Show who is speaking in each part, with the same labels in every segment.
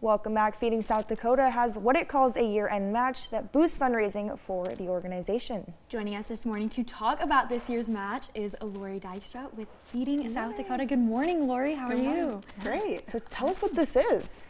Speaker 1: Welcome back. Feeding South Dakota has what it calls a year-end match that boosts fundraising for the organization.
Speaker 2: Joining us this morning to talk about this year's match is Lori Dykstra with Feeding South Dakota. Good morning, Lori. How are you?
Speaker 3: Great.
Speaker 1: So tell us what this is.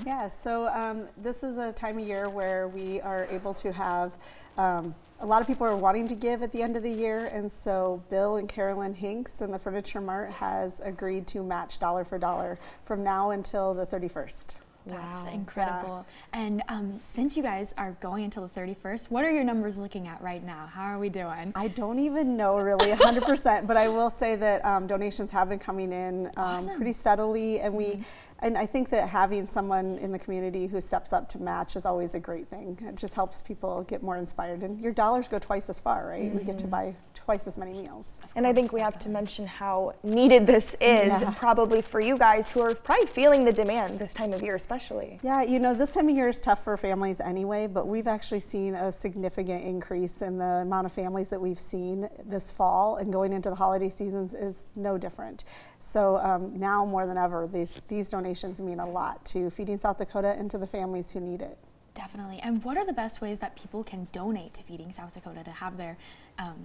Speaker 3: Yeah, so this is a time of year where we are able to have a lot of people are wanting to give at the end of the year, and so Bill and Carolyn Hinks and the Furniture Mart has agreed to match dollar for dollar from now until the 31st.
Speaker 2: That's incredible. Yeah. And since you guys are going until the 31st, what are your numbers looking at right now? How are we doing?
Speaker 3: I don't even know really 100%, but I will say that donations have been coming in pretty steadily, and and I think that having someone in the community who steps up to match is always a great thing. It just helps people get more inspired, and your dollars go twice as far, right? We get to buy twice as many meals.
Speaker 1: And I think we have to mention how needed this is, probably for you guys who are probably feeling the demand this time of year especially.
Speaker 3: Yeah, you know, this time of year is tough for families anyway, but we've actually seen a significant increase in the amount of families that we've seen this fall, and going into the holiday seasons is no different. So now more than ever, these donations mean a lot to Feeding South Dakota and to the families who need it.
Speaker 2: Definitely. And what are the best ways that people can donate to Feeding South Dakota to have their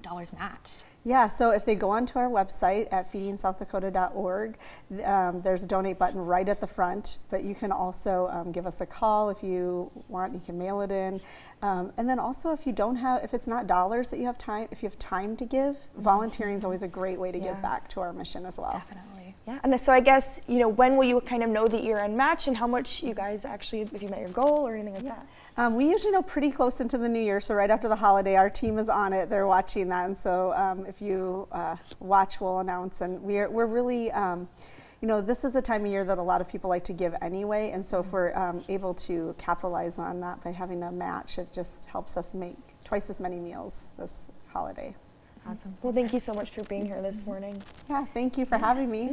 Speaker 2: dollars matched?
Speaker 3: Yeah, so if they go onto our website at feedingsouthdakota.org, there's a donate button right at the front, but you can also give us a call if you want. You can mail it in. And then also if it's not dollars that you have time, if you have time to give, volunteering is always a great way to give back to our mission as well.
Speaker 2: Definitely.
Speaker 1: Yeah, and so I guess, you know, when will you kind of know the year-end match and how much you guys actually, if you met your goal or anything like that?
Speaker 3: We usually know pretty close into the new year, so right after the holiday, our team is on it. They're watching that, and so if you watch, we'll announce. And we're really, you know, this is a time of year that a lot of people like to give anyway, and so if we're able to capitalize on that by having a match, it just helps us make twice as many meals this holiday.
Speaker 1: Awesome. Well, thank you so much for being here this morning.
Speaker 3: Yeah, thank you for having me.